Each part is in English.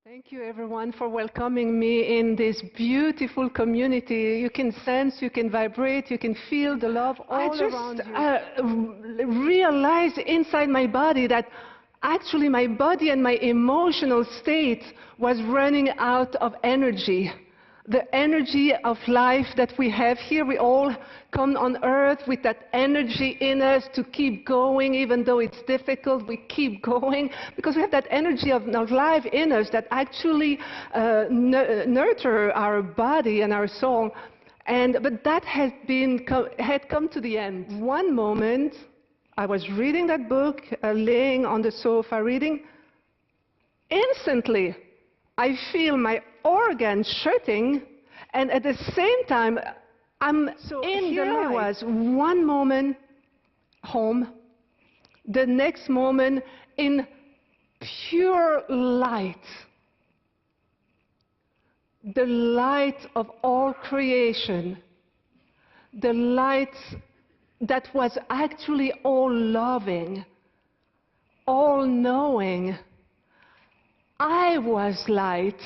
Thank you, everyone, for welcoming me in this beautiful community. You can sense, you can vibrate, you can feel the love all around you. I just realized inside my body that actually my body and my emotional state was running out of energy. The energy of life that we have here, we all come on earth with that energy in us to keep going, even though it's difficult, we keep going, because we have that energy of life in us that actually nurture our body and our soul. But that had come to the end. One moment, I was reading that book, laying on the sofa reading. Instantly, I feel my organs shutting, and at the same time, I'm in the light. I was one moment home, the next moment in pure light. The light of all creation. The light that was actually all-loving, all-knowing. I was light,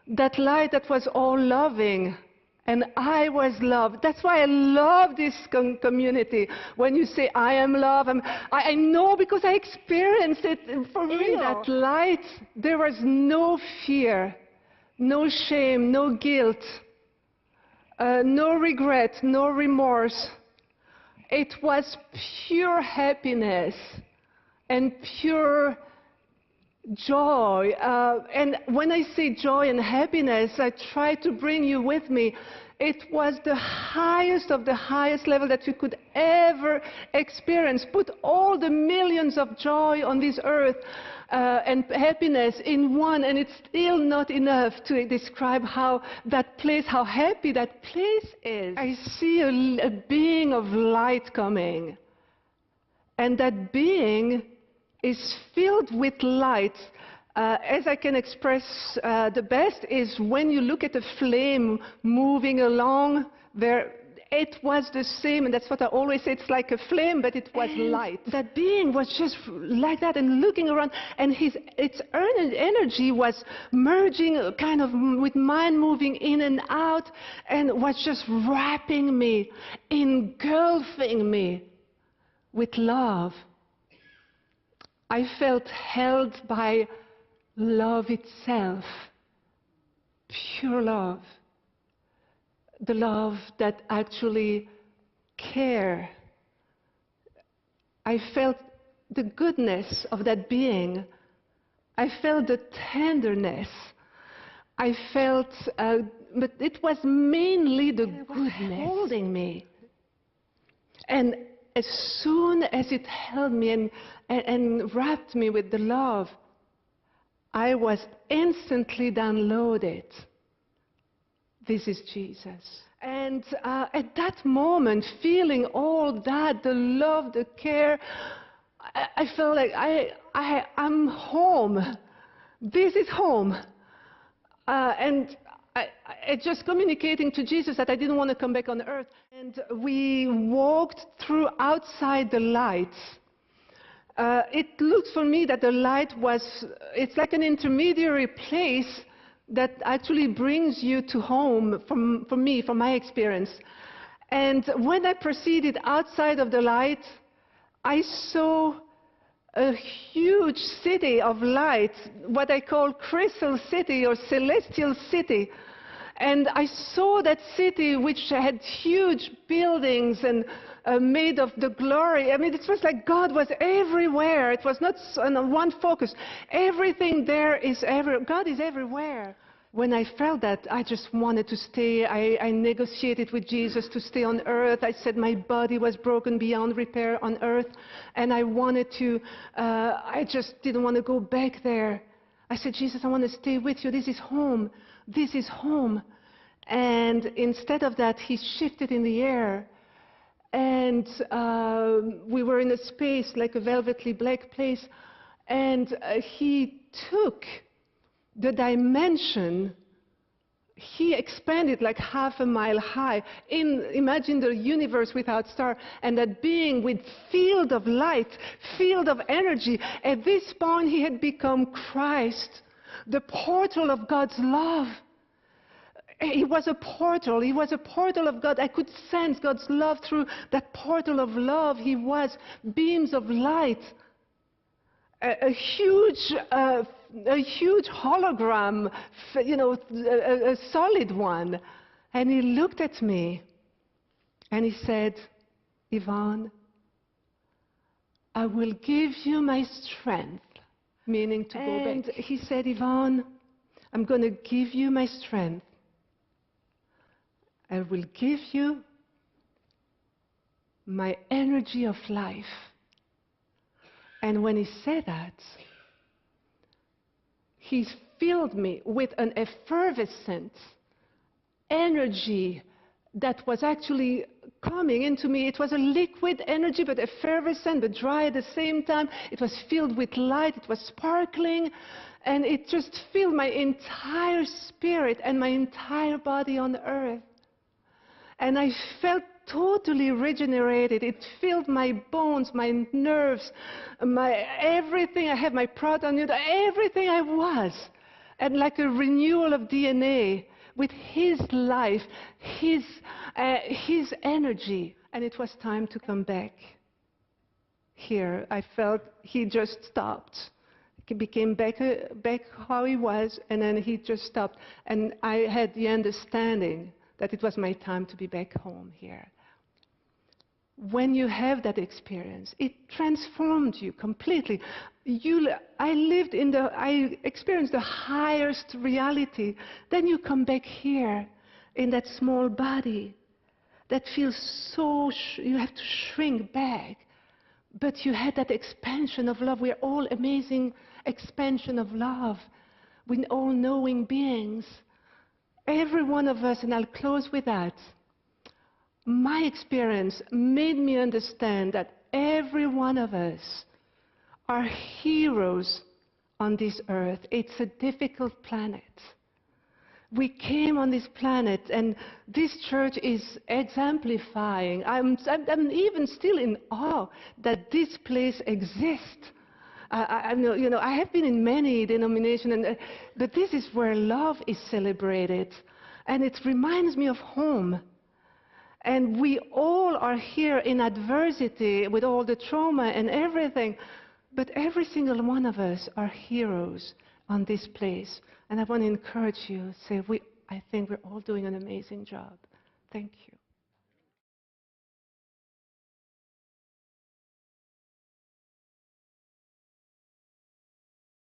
that light that was all-loving, and I was love. That's why I love this community. When you say, I am love, I know because I experienced it for real. In that light, there was no fear, no shame, no guilt, no regret, no remorse. It was pure happiness and pure joy. And when I say joy and happiness, I try to bring you with me. It was the highest of the highest level that you could ever experience. Put all the millions of joy on this earth and happiness in one, and it's still not enough to describe how that place, how happy that place is. I see a being of light coming, and that being is filled with light. As I can express the best is when you look at a flame moving along there, it was the same, and that's what I always say, it's like a flame, but it was light. That being was just like that and looking around, and its energy was merging kind of with mine, moving in and out, and was just wrapping me, engulfing me with love. I felt held by love itself, pure love, the love that actually cares. I felt the goodness of that being. I felt the tenderness. I felt, but it was mainly the goodness holding me. And as soon as it held me and wrapped me with the love, I was instantly downloaded. This is Jesus. And at that moment, feeling all that, the love, the care, I felt like I'm home. This is home. And I just communicating to Jesus that I didn't want to come back on earth. And we walked through outside the light. It looked for me that the light it's like an intermediary place that actually brings you to home, for me, from my experience. And when I proceeded outside of the light, I saw a huge city of light, what I call crystal city or celestial city. And I saw that city which had huge buildings and made of the glory. I mean, it was like God was everywhere. It was not on one focus. Everything there is God is everywhere. When I felt that, I just wanted to stay. I negotiated with Jesus to stay on earth. I said my body was broken beyond repair on earth, and I wanted to, I just didn't want to go back there. I said, Jesus, I want to stay with you. This is home. This is home. And instead of that, he shifted in the air. And we were in a space, like a velvety black place. And he took the dimension. He expanded like half a mile high. Imagine the universe without star, and that being with field of light, field of energy. At this point, he had become Christ, the portal of God's love. He was a portal. He was a portal of God. I could sense God's love through that portal of love. He was beams of light, a huge hologram, a solid one. And he looked at me and he said, Yvonne, I will give you my strength, meaning to go back. And he said, Yvonne, I'm going to give you my strength. I will give you my energy of life. And when he said that, he filled me with an effervescent energy that was actually coming into me. It was a liquid energy, but effervescent, but dry at the same time. It was filled with light. It was sparkling. And it just filled my entire spirit and my entire body on earth. And I felt totally regenerated. It filled my bones, my nerves, my everything. I had my proton, everything I was. And like a renewal of DNA with his life, his energy. And it was time to come back here. I felt he just stopped. He became back how he was, and then he just stopped. And I had the understanding that it was my time to be back home here. When you have that experience, it transformed you completely. I experienced the highest reality. Then you come back here in that small body that feels so, you have to shrink back. But you had that expansion of love. We're all amazing expansion of love. We're all knowing beings. Every one of us, and I'll close with that, my experience made me understand that every one of us are heroes on this earth. It's a difficult planet. We came on this planet, and this church is exemplifying. I'm even still in awe that this place exists. I have been in many denominations, but this is where love is celebrated. And it reminds me of home. And we all are here in adversity with all the trauma and everything. But every single one of us are heroes on this place. And I want to encourage you, I think we're all doing an amazing job. Thank you.